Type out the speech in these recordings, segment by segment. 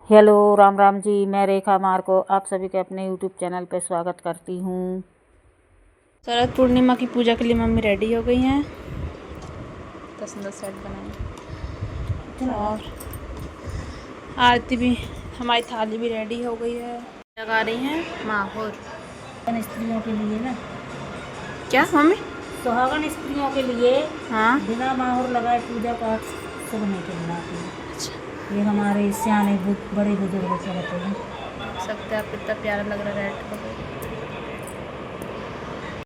Hello Ram Ram ji. मैं रेखा मार को आप सभी के अपने यूट्यूब चैनल पे स्वागत करती हूँ। शरद पूर्णिमा की पूजा के लिए मम्मी रेडी हो गई हैं। तो सुंदर सेट बनाएंगे और आरती भी, हमारी थाली भी रेडी हो गई है। लगा रही हैं माहौर स्त्रियों के लिए ना। क्या मम्मी? सुहागन स्त्रियों के लिए हाँ, बिना माहौर लगाए पूजा पाठ शुभ नहीं के बनाती है। ये हमारे सियाने बड़े बुजुर्ग कहते हैं। सकते आप कितना प्यारा लग रहा है रेड कलर।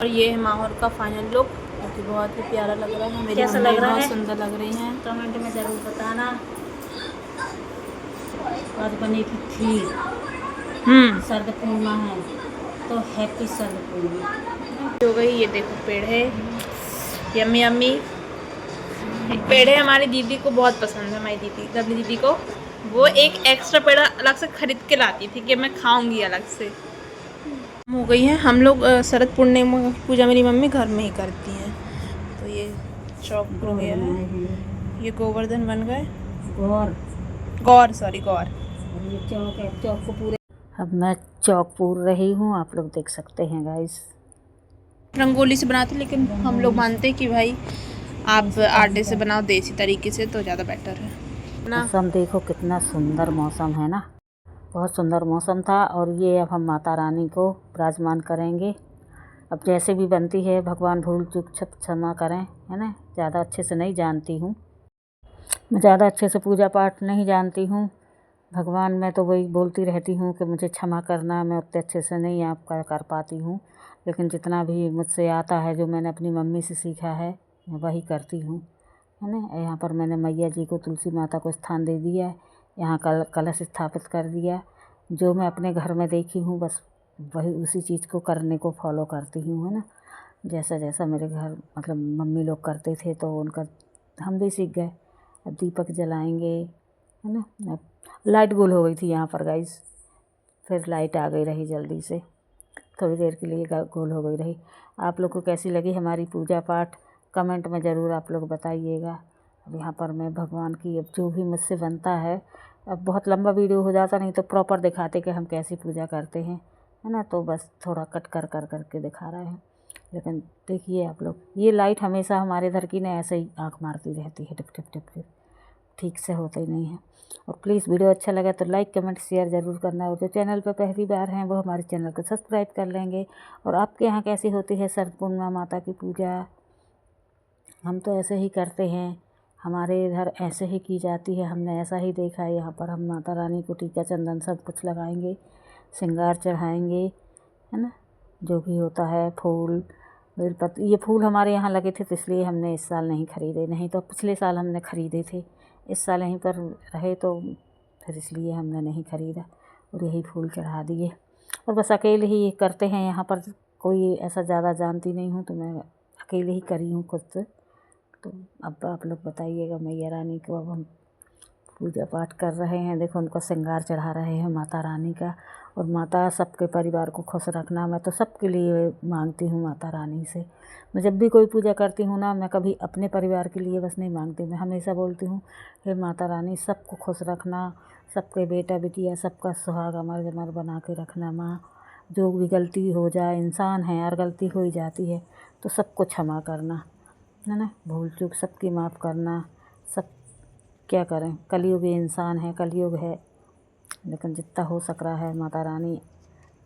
और ये है माहौर का फाइनल लुक, जो कि बहुत ही प्यारा लग रहा है। मेरी कैसा मम्मी लग रहा बहुत है? सुंदर लग रही हैं। कमेंट में ज़रूर बताना। आज बने की खीर, शरद पूर्णिमा है तो हैप्पी शरद पूर्णिमा हो गई। ये देखो पेड़ है, यम्मी यम्मी पेड़ है। हमारी दीदी को बहुत पसंद है, हमारी दीदी लवली दीदी को। वो एक एक्स्ट्रा पेड़ अलग से खरीद के लाती थी कि मैं खाऊंगी अलग से। हो गई है। हम लोग शरद पूर्णिमा की पूजा मेरी मम्मी घर में ही करती हैं। तो ये चौक हो गया है, ये गोवर्धन बन गए, गौर सॉरी गौर। ये चौक है, चौक को पूरे अब मैं चौक पूर रही हूँ, आप लोग देख सकते हैं गाइस। रंगोली से बनाते, लेकिन हम लोग मानते हैं कि भाई आप आटे से बनाओ देसी तरीके से तो ज़्यादा बेटर है ना। मौसम देखो कितना सुंदर मौसम है ना, बहुत सुंदर मौसम था। और ये अब हम माता रानी को विराजमान करेंगे। अब जैसे भी बनती है, भगवान भूल चूक क्षमा करें, है ना। ज़्यादा अच्छे से नहीं जानती हूँ मैं, ज़्यादा अच्छे से पूजा पाठ नहीं जानती हूँ। भगवान मैं तो वही बोलती रहती हूँ कि मुझे क्षमा करना, मैं उतने अच्छे से नहीं आपका कर पाती हूँ। लेकिन जितना भी मुझसे आता है, जो मैंने अपनी मम्मी से सीखा है, मैं वही करती हूँ, है ना। यहाँ पर मैंने मैया जी को, तुलसी माता को स्थान दे दिया, यहाँ कलश स्थापित कर दिया। जो मैं अपने घर में देखी हूँ बस वही उसी चीज़ को करने को फॉलो करती हूँ, है ना। जैसा जैसा मेरे घर मतलब मम्मी लोग करते थे तो उनका हम भी सीख गए। अब दीपक जलाएंगे, है ना। अब लाइट गुल हो गई थी यहाँ पर गाइस, फिर लाइट आ गई रही जल्दी से, थोड़ी देर के लिए गोल हो गई रही। आप लोग को कैसी लगी हमारी पूजा पाठ, कमेंट में ज़रूर आप लोग बताइएगा। अब यहाँ पर मैं भगवान की, अब जो भी मुझसे बनता है, अब बहुत लंबा वीडियो हो जाता, नहीं तो प्रॉपर दिखाते कि हम कैसी पूजा करते हैं, है ना। तो बस थोड़ा कट कर करके दिखा रहे हैं। लेकिन देखिए आप लोग, ये लाइट हमेशा हमारे इधर की ना ऐसे ही आँख मारती रहती है, टिप टिप टिप टिप, ठीक से होता ही नहीं है। और प्लीज़ वीडियो अच्छा लगा तो लाइक कमेंट शेयर ज़रूर करना। और जो चैनल पर पहली बार हैं वो हमारे चैनल को सब्सक्राइब कर लेंगे। और आपके यहाँ कैसी होती है शरद पूर्णिमा माता की पूजा? हम तो ऐसे ही करते हैं, हमारे इधर ऐसे ही की जाती है, हमने ऐसा ही देखा है। यहाँ पर हम माता रानी को टीका चंदन सब कुछ लगाएंगे, श्रृंगार चढ़ाएंगे, है ना। जो भी होता है, फूल बेलपत्र, ये फूल हमारे यहाँ लगे थे तो इसलिए हमने इस साल नहीं ख़रीदे, नहीं तो पिछले साल हमने ख़रीदे थे। इस साल यहीं पर रहे तो फिर इसलिए हमने नहीं ख़रीदा और यही फूल चढ़ा दिए। और बस अकेले ही करते हैं यहाँ पर, कोई ऐसा ज़्यादा जानती नहीं हूँ, तो मैं अकेले ही करी हूँ खुद से। तो अब आप लोग बताइएगा मैया रानी को। अब हम पूजा पाठ कर रहे हैं, देखो उनको श्रृंगार चढ़ा रहे हैं माता रानी का। और माता सबके परिवार को खुश रखना, मैं तो सबके लिए मांगती हूँ माता रानी से। मैं जब भी कोई पूजा करती हूँ ना, मैं कभी अपने परिवार के लिए बस नहीं मांगती, मैं हमेशा बोलती हूँ हे माता रानी सबको खुश रखना, सबके बेटा बेटिया सबका सुहाग अमर जमर बना के रखना माँ। जो भी गलती हो जाए, इंसान है यार, गलती हो ही जाती है, तो सबको क्षमा करना, है ना। भूल चूक सबकी माफ़ करना। सब क्या करें, कलयुग इंसान है, कलयुग है। लेकिन जितना हो सक रहा है माता रानी,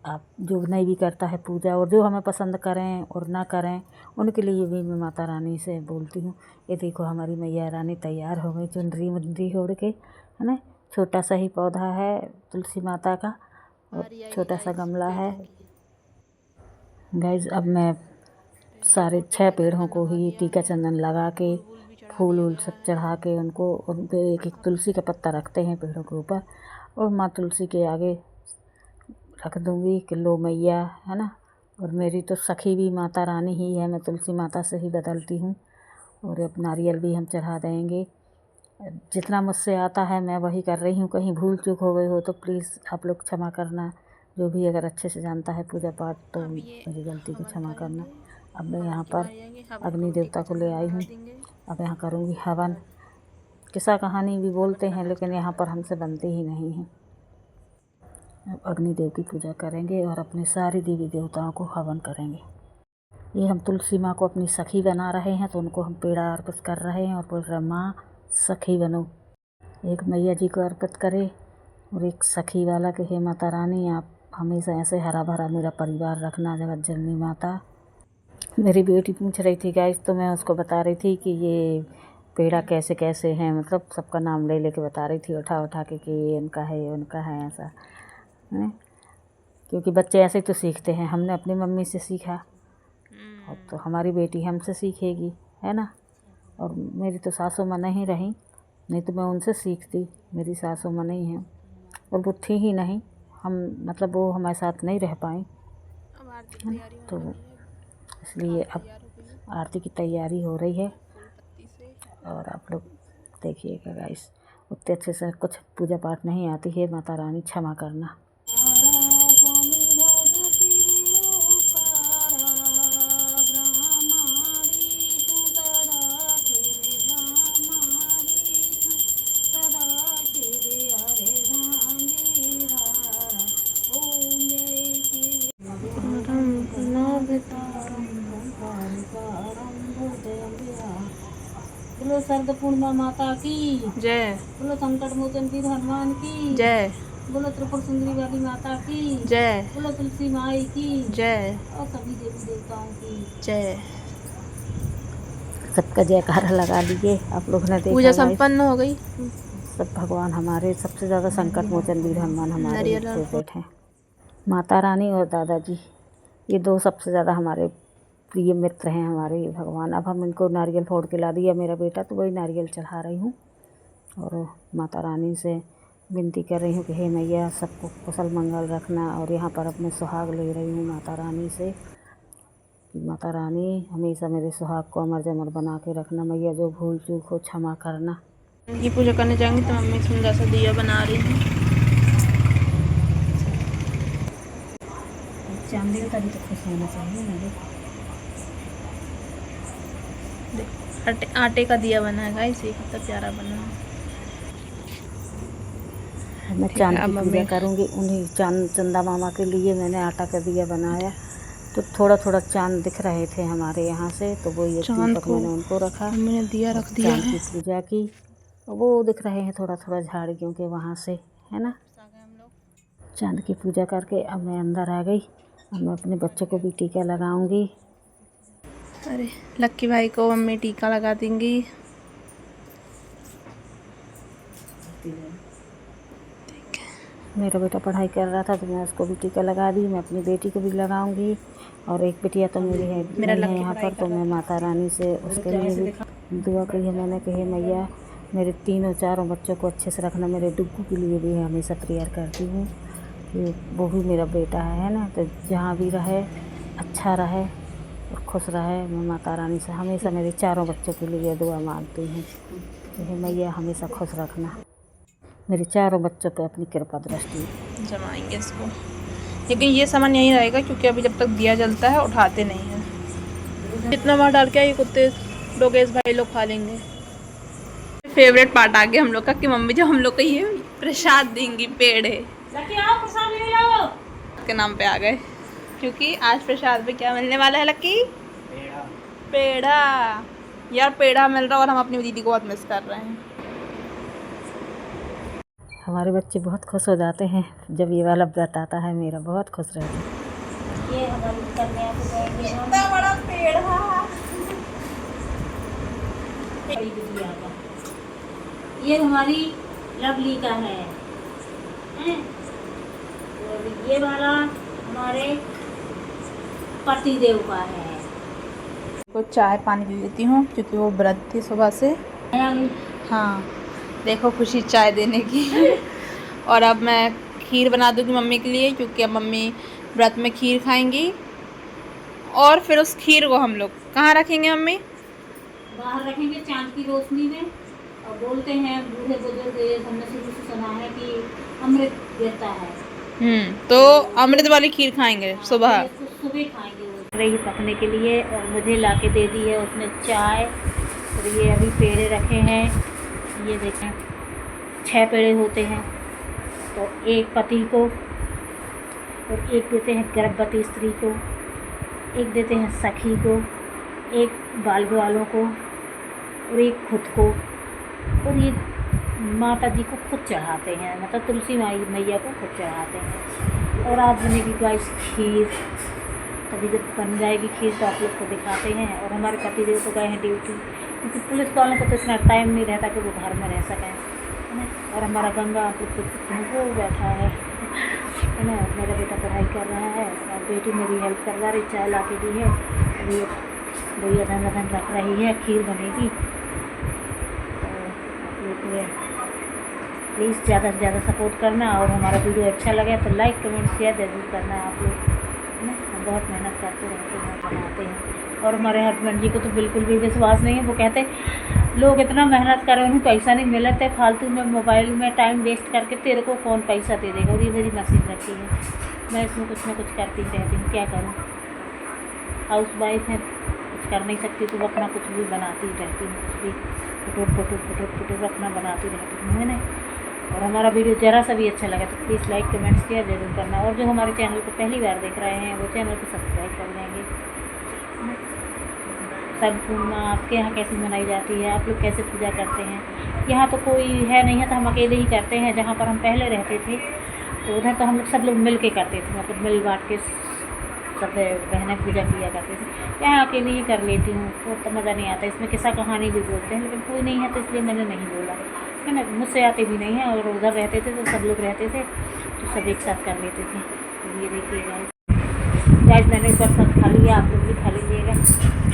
आप जो नहीं भी करता है पूजा, और जो हमें पसंद करें और ना करें, उनके लिए भी मैं माता रानी से बोलती हूँ। ये देखो हमारी मैया रानी तैयार हो गई चुनरी मुनरी ओढ़ के, है ना। छोटा सा ही पौधा है तुलसी माता का और छोटा सा गमला है गाइज। अब मैं सारे 6 पेड़ों को ही टीका चंदन लगा के, फूल वूल सब चढ़ा के, उन पे एक एक तुलसी का पत्ता रखते हैं पेड़ों के ऊपर, और माँ तुलसी के आगे रख दूँगी कि लो मैया, है ना। और मेरी तो सखी भी माता रानी ही है, मैं तुलसी माता से ही बदलती हूँ। और अब नारियल भी हम चढ़ा देंगे, जितना मुझसे आता है मैं वही कर रही हूँ। कहीं भूल चूक हो गई हो तो प्लीज़ आप लोग क्षमा करना। जो भी अगर अच्छे से जानता है पूजा पाठ तो मेरी गलती को क्षमा करना। अब मैं यहाँ पर अग्नि देवता को ले आई हूँ, अब यहाँ करूँगी हवन। किस्सा कहानी भी बोलते हैं लेकिन यहाँ पर हमसे बनती ही नहीं है। अब अग्निदेव की पूजा करेंगे और अपने सारे देवी देवताओं को हवन करेंगे। ये हम तुलसी माँ को अपनी सखी बना रहे हैं, तो उनको हम पेड़ा अर्पित कर रहे हैं और बोल रहे माँ सखी बनो। एक मैया जी को अर्पित करें और एक सखी वाला कि हे माता रानी आप हमेशा ऐसे हरा भरा मेरा परिवार रखना जगत जननी माता। मेरी बेटी पूछ रही थी गाइस, तो मैं उसको बता रही थी कि ये पेड़ा कैसे कैसे हैं, मतलब सबका नाम ले लेके बता रही थी उठा उठा के कि ये इनका है, ये उनका है, ऐसा है। क्योंकि बच्चे ऐसे ही तो सीखते हैं, हमने अपनी मम्मी से सीखा और तो हमारी बेटी हमसे सीखेगी, है ना। और मेरी तो सासू माँ नहीं रही, नहीं तो मैं उनसे सीखती। मेरी सासू माँ नहीं है और वो थी ही नहीं, हम मतलब वो हमारे साथ नहीं रह पाई, तो इसलिए अब आरती की तैयारी हो रही है। और आप लोग देखिएगा गाइस, उतने अच्छे से कुछ पूजा पाठ नहीं आती है, माता रानी क्षमा करना। बोलो शरद पूर्णिमा माता की जय, बोलो संकट मोचन वीर हनुमान की जय, बोलो त्रिपुर सुंदरी वाली माता की जय, बोलो तुलसी माई की जय, और सभी देवी देवताओं की जय। सबका जयकारा लगा लीजिए। आप लोग ने देखा पूजा संपन्न हो गई। सब भगवान हमारे सबसे ज़्यादा संकट मोचन वीर हनुमान हमारे नारियल और फेवरेट हैं। माता रानी और दादाजी ये दो सबसे ज़्यादा हमारे प्रिय मित्र हैं हमारे भगवान। अब हम इनको नारियल फोड़ के ला दिया मेरा बेटा, तो वही नारियल चढ़ा रही हूँ और माता रानी से विनती कर रही हूँ कि हे मैया सबको कुशल मंगल रखना। और यहाँ पर अपने सुहाग ले रही हूँ माता रानी से, माता रानी हमेशा मेरे सुहाग को अमर जमर बना के रखना। मैया जो भूल चूक हो क्षमा करना। ये पूजा करने जाएंगे तो मम्मी सुंदर सा दिया बना रही है। चांदी का भी तो खुश होना चाहिए मेरे। आटे का दिया बना है गाइस, ये कितना प्यारा बना है। मैं चांद की पूजा करूँगी, उन्हीं चंदा मामा के लिए मैंने आटा का दिया बनाया। तो थोड़ा थोड़ा चांद दिख रहे थे हमारे यहाँ से, तो वो ये दीपक मैंने उनको रखा, मैंने दिया रख दिया चांद की पूजा की। वो दिख रहे हैं थोड़ा थोड़ा झाड़ियों के वहाँ से, है ना। चांद की पूजा करके अब मैं अंदर आ गई। अब मैं अपने बच्चों को भी टीका लगाऊंगी। अरे लक्की भाई को मम्मी टीका लगा देंगी। मेरा बेटा पढ़ाई कर रहा था तो मैं उसको भी टीका लगा दी। मैं अपनी बेटी को भी लगाऊंगी और एक बिटिया तो मेरी है नहीं है यहाँ पर, तो मैं माता रानी से उसके लिए भी दुआ की है मैंने कि हे मैया मेरे तीनों चारों बच्चों को अच्छे से रखना। मेरे डुग्गू के लिए भी हमेशा प्रेयर करती हूँ कि वो भी मेरा बेटा है ना, तो जहाँ भी रहे अच्छा रहे और खुश रहे। मैं माता रानी से हमेशा मेरे चारों बच्चों के लिए दुआ मांगती हूँ कि हे मैया हमेशा खुश रखना। मेरे चारों बच्चों पे अपनी कृपा दृष्टि जमाएंगे इसको, लेकिन ये सामान यहीं रहेगा क्योंकि अभी जब तक दिया जलता है उठाते नहीं हैं। जितना वहाँ डाल के ये कुत्ते लोगेश भाई लोग खा लेंगे। फेवरेट पार्ट आ गया हम लोग का कि मम्मी जो हम लोग को ये प्रसाद देंगी, पेड़े के नाम पे आ गए, क्योंकि आज प्रसाद में क्या मिलने वाला है लक्की? पेड़ा। यार पेड़ा मिल रहा है और हम अपनी दीदी को बहुत मिस कर रहे हैं। हमारे बच्चे बहुत खुश हो जाते हैं जब ये वाला व्रत आता है, मेरा बहुत खुश रहते हैं। ये हमारी कन्या को देंगे इतना बड़ा पेड़ा। ये हमारी लवली का है, और ये वाला हमारे पतिदेव का है। तो चाय पानी पी लेती हूँ क्योंकि वो व्रत थी सुबह से। हाँ देखो खुशी चाय देने की। और अब मैं खीर बना दूँगी मम्मी के लिए, क्योंकि अब मम्मी व्रत में खीर खाएंगी। और फिर उस खीर को हम लोग कहाँ रखेंगे मम्मी? बाहर रखेंगे चांद की रोशनी में। और बोलते हैं बूढ़े बुजुर्ग, हमने शुरू से सुना है कि अमृत देता है। तो अमृत वाली खीर खाएंगे सुबह खाएंगे रही पकने के लिए। और मुझे लाके दे दी है उसने चाय। और ये अभी पेड़े रखे हैं, ये देखें 6 पेड़े होते हैं, तो एक पति को और एक देते हैं गर्भवती स्त्री को, एक देते हैं सखी को, एक बाल वालों को और एक खुद को, और ये माता जी को खुद चढ़ाते हैं, मतलब तुलसी मैया को खुद चढ़ाते हैं। और आज बनेगी गाइस खीर, तभी जब बन जाएगी खीर तो आप लोग को दिखाते हैं। और हमारे पतिदेव तो गए हैं ड्यूटी, क्योंकि पुलिस वालों को तो इतना टाइम नहीं रहता कि वो घर में रह सकें, है ना। और हमारा गंगा आप लोग को वो बैठा है ना। मेरा बेटा पढ़ाई कर रहा है और बेटी मेरी हेल्प करवा रही, चाय ला के दी है। अभी भैया धन रख रही है, खीर बनेगी। प्लीज़ ज़्यादा से ज़्यादा सपोर्ट करना, और हमारा वीडियो अच्छा लगे तो लाइक कमेंट शेयर ज़रूर करना आप लोग, है ना। हम बहुत मेहनत करते रहते हैं, बनाते हैं। और हमारे हस्बैंड जी को तो बिल्कुल भी विश्वास नहीं है। वो कहते लोग इतना मेहनत कर रहे हैं, उन्हें पैसा नहीं मिलता है, फालतू में मोबाइल में टाइम वेस्ट करके तेरे को कौन पैसा दे देगा। और ये मेरी मशीन रखी है, मैं इसमें कुछ ना कुछ करती रहती हूँ, क्या करूँ। हाउस वाइफ है, कुछ कर नहीं सकती तो वो अपना कुछ भी बनाती रहती हूँ, कुछ भी फुटूर अपना बनाती रहती हूँ, है ना। और हमारा वीडियो ज़रा सा भी अच्छा लगा तो प्लीज़ लाइक कमेंट शेयर ज़रूर करना। और जो हमारे चैनल को पहली बार देख रहे हैं वो चैनल को सब्सक्राइब कर देंगे। सब आपके यहाँ कैसी मनाई जाती है, आप लोग कैसे पूजा करते हैं। यहाँ तो कोई है नहीं है तो हम अकेले ही करते हैं। जहाँ पर हम पहले रहते थे तो उधर तो हम लोग सब लोग मिल के करते थे, मतलब मिल बाँट के सब बहनें पूजा किया करते थे। यहाँ अकेले ही कर लेती हूँ, वो तो मज़ा नहीं आता। इसमें किस्सा कहानी भी बोलते हैं, लेकिन कोई नहीं है तो इसलिए मैंने नहीं बोला, है ना। मुझसे आते भी नहीं है, और उधर रहते थे तो सब लोग रहते थे तो सब एक साथ कर लेते थे। तो ये देखिए गाइस मैंने प्रसाद खा लिया, आप लोग भी खा लीजिएगा।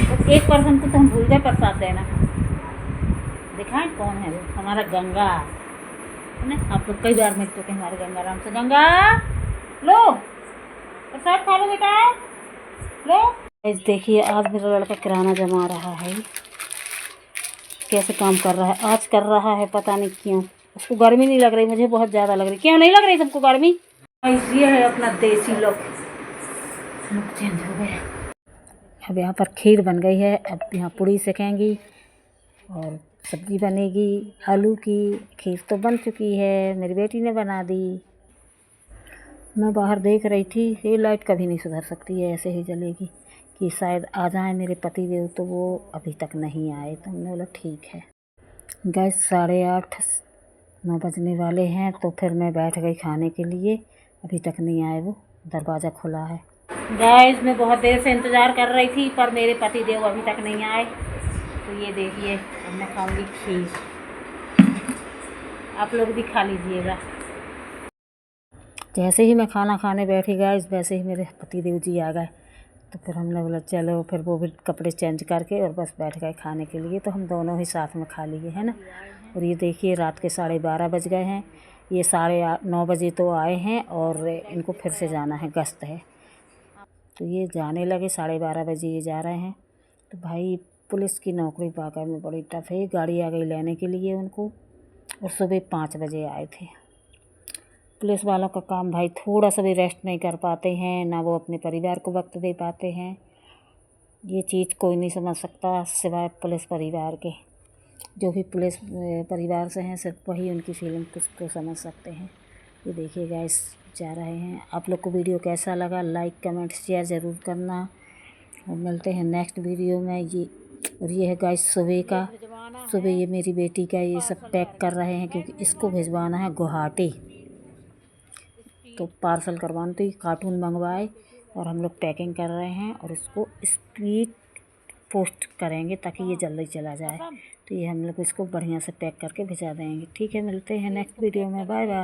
तो एक पर्सन को तो हम भूल गए प्रसाद देना। दिखाएं कौन है वो, हमारा गंगा, है ना। आप लोग कई बार मिल चुके हैं हमारे गंगा राम से। गंगा लो प्रसाद खा लो बेटा, लो। देखिए आज मेरा लड़का किराना जमा रहा है, कैसे काम कर रहा है। आज कर रहा है पता नहीं क्यों, उसको गर्मी नहीं लग रही, मुझे बहुत ज़्यादा लग रही। क्यों नहीं लग रही सबको गर्मी। ये है अपना देसी लुक चेंज हो गया। अब यहाँ पर खीर बन गई है, अब यहाँ पूड़ी सेकेंगी और सब्ज़ी बनेगी आलू की। खीर तो बन चुकी है, मेरी बेटी ने बना दी। मैं बाहर देख रही थी, ये लाइट कभी नहीं सुधर सकती है, ऐसे ही जलेगी कि शायद आ जाए मेरे पतिदेव, तो वो अभी तक नहीं आए। तो हमने बोला ठीक है। गैस 8:30-9 बजने वाले हैं, तो फिर मैं बैठ गई खाने के लिए। अभी तक नहीं आए, वो दरवाज़ा खुला है। गैस मैं बहुत देर से इंतज़ार कर रही थी पर मेरे पतिदेव अभी तक नहीं आए। तो ये देखिए अब मैं खाऊंगी खीर, आप लोग भी खा लीजिएगा। जैसे ही मैं खाना खाने बैठी गैस, वैसे ही मेरे पतिदेव जी आ गए। तो फिर हमने बोला चलो, फिर वो भी कपड़े चेंज करके और बस बैठ गए खाने के लिए। तो हम दोनों ही साथ में खा लिए, है ना। और ये देखिए रात के 12:30 बज गए हैं, ये 9:30 बजे तो आए हैं और इनको फिर से जाना है, गश्त है। तो ये जाने लगे, 12:30 बजे ये जा रहे हैं। तो भाई पुलिस की नौकरी वाकई में बड़ी टफ है। गाड़ी आ गई लेने के लिए उनको, और सुबह 5 बजे आए थे। पुलिस वालों का काम भाई थोड़ा सा भी रेस्ट नहीं कर पाते हैं, ना वो अपने परिवार को वक्त दे पाते हैं। ये चीज़ कोई नहीं समझ सकता सिवाय पुलिस परिवार के। जो भी पुलिस परिवार से हैं सिर्फ वही उनकी फीलिंग को समझ सकते हैं। ये देखिए गाइस जा रहे हैं। आप लोग को वीडियो कैसा लगा लाइक कमेंट शेयर ज़रूर करना, और मिलते हैं नेक्स्ट वीडियो में। ये है गाइस सुबह ये मेरी बेटी का ये सब पैक कर रहे हैं, क्योंकि इसको भिजवाना है गुवाहाटी। तो पार्सल करवाना, तो ये कार्टून मंगवाए और हम लोग पैकिंग कर रहे हैं और इसको स्पीड पोस्ट करेंगे ताकि ये जल्दी चला जाए। तो ये हम लोग इसको बढ़िया से पैक करके भिजा देंगे। ठीक है, मिलते हैं नेक्स्ट वीडियो में, बाय बाय।